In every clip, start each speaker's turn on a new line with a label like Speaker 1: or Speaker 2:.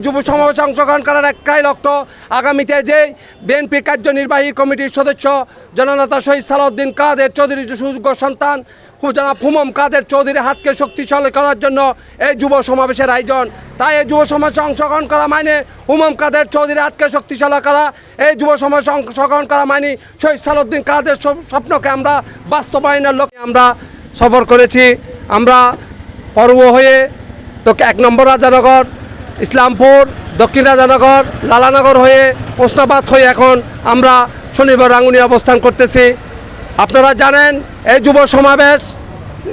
Speaker 1: যুব সমাবেশে অংশগ্রহণ করার একটাই লক্ষ্য, আগামীতে যে বিএনপি কার্যনির্বাহী কমিটির সদস্য জননেতা শহীদ সালাউদ্দিন কাদের চৌধুরীর সুযোগ্য সন্তান জনাব হুমাম কাদের চৌধুরীর হাতকে শক্তিশালী করার জন্য এই যুব সমাবেশের আয়োজন। তাই এই যুব সমাবেশে অংশগ্রহণ করা মানে হুমাম কাদের চৌধুরীর হাতকে শক্তিশালী করা, এই যুব সমাবেশে অংশগ্রহণ করা মানে শহীদ সালাউদ্দিন কাদের স্বপ্নকে আমরা বাস্তবায়নের লক্ষ্যে আমরা সফর করেছি। আমরা পর্ব হয়ে তো 1 নম্বর রাজানগর, ইসলামপুর, দক্ষিণ রাজানগর, লালানগর হয়ে ওসমানাবাদ হয়ে এখন আমরা শনিবার রাঙ্গুনিয়া অবস্থান করতেছি। আপনারা জানেন এই যুব সমাবেশ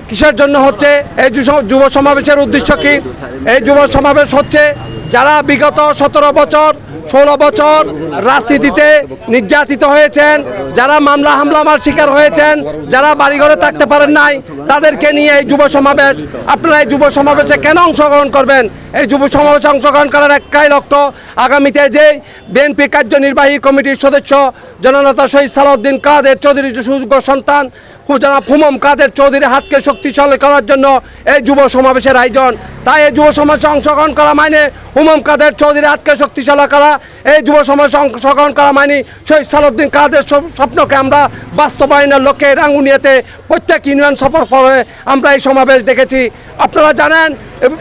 Speaker 1: কিসের জন্য হচ্ছে, এই যুব সমাবেশের উদ্দেশ্য কি? এই যুব সমাবেশ হচ্ছে যারা বিগত 17 বছর 16 বছর রাজনীতিতে নির্যাতিত হয়েছেন, যারা মামলা হামলার শিকার হয়েছেন, যারা বাড়িঘরে থাকতে পারেন নাই, তাদেরকে নিয়ে এই যুব সমাবেশ। আপনারা এই যুব সমাবেশে কেন অংশগ্রহণ করবেন? এই যুব সমাবেশে অংশগ্রহণ করার একটাই লক্ষ্য, আগামীতে যে বিএনপি কার্যনির্বাহী কমিটির সদস্য জননেতা শহীদ সালাউদ্দিন কাদের চৌধুরীর সুযোগ্য সন্তান জনাব হুমাম কাদের চৌধুরীর হাতকে শক্তিশালী করার জন্য এই যুব সমাবেশের আয়োজন। তাই এই যুব সমাবেশে অংশগ্রহণ করা মানে হুমাম কাদের চৌধুরীর হাতকে শক্তিশালী করা, এই যুব সমাবেশে অংশগ্রহণ করা মানে শহীদ সালাউদ্দিন কাদের স্বপ্নকে আমরা বাস্তবায়নের লক্ষ্যে রাঙ্গুনিয়াতে প্রত্যেক ইউনিয়ন সফর করে আমরা এই সমাবেশ দেখেছি। আপনারা জানেন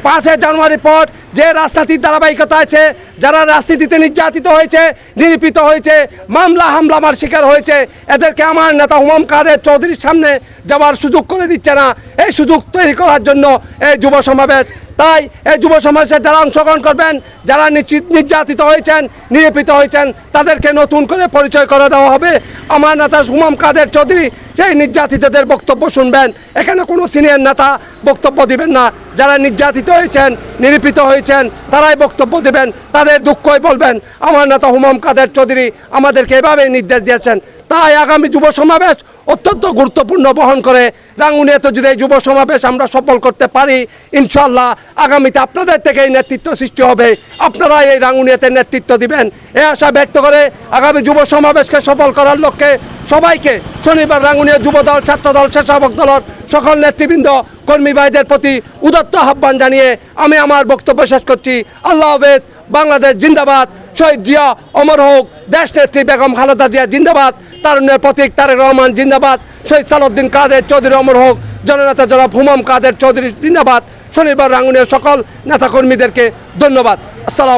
Speaker 1: 5 জানুয়ারির পর যে রাজনীতির ধারাবাহিকতা আছে, যারা রাজনীতিতে নির্যাতিত হয়েছে, নিরীপিত হয়েছে, মামলা হামলার শিকার হয়েছে, এদেরকে আমার নেতা হুমাম কাদের চৌধুরীর সামনে যাওয়ার সুযোগ করে দিচ্ছে না। এই সুযোগ তৈরি করার জন্য এই যুব সমাবেশ। তাই এই যুব সমাবেশে যারা অংশগ্রহণ করবেন, যারা নির্যাতিত হয়েছেন, নিরীপিত হয়েছেন, তাদেরকে নতুন করে পরিচয় করে দেওয়া হবে। আমার নেতা হুমাম কাদের চৌধুরী সেই নির্যাতিতদের বক্তব্য শুনবেন, এখানে কোনো সিনিয়র নেতা বক্তব্য দিবেন না। যারা নির্যাতিত হয়েছেন, নিরীপিত হয়েছেন, তারাই বক্তব্য দেবেন, তাদের দুঃখই বলবেন। আমার নেতা হুমাম কাদের চৌধুরী আমাদেরকে এভাবেই নির্দেশ দিয়েছেন। তাই আগামী যুব সমাবেশ অত্যন্ত গুরুত্বপূর্ণ বহন করে। রাঙ্গুনিয়াতে যদি এই যুব সমাবেশ আমরা সফল করতে পারি, ইনশাল্লাহ আগামীতে আপনাদের থেকেই নেতৃত্ব সৃষ্টি হবে, আপনারা এই রাঙ্গুনিয়াতে নেতৃত্ব দিবেন, এ আশা ব্যক্ত করে আগামী যুব সমাবেশকে সফল করার লক্ষ্যে সবাইকে শনিবার রাঙ্গুনিয়া যুবদল, ছাত্রদল, স্বেচ্ছাসেবক দলের সকল নেতৃবৃন্দ, কর্মী ভাইদের প্রতি উদাত্ত আহ্বান জানিয়ে আমি আমার বক্তব্য শেষ করছি। আল্লাহ হাফেজ। বাংলাদেশ জিন্দাবাদ। শহীদ জিয়া অমর হোক। দেশ নেত্রী বেগম খালেদা জিয়া জিন্দাবাদ। তারুণ্যের প্রতীক তারেক রহমান জিন্দাবাদ। শহীদ সালাউদ্দিন কাদের চৌধুরী অমর হোক। জননেতা জনাব হুমাম কাদের চৌধুরী জিন্দাবাদ। শনিবার রাঙ্গুনিয়ার সকল নেতাকর্মীদেরকে ধন্যবাদ। আসসালাম।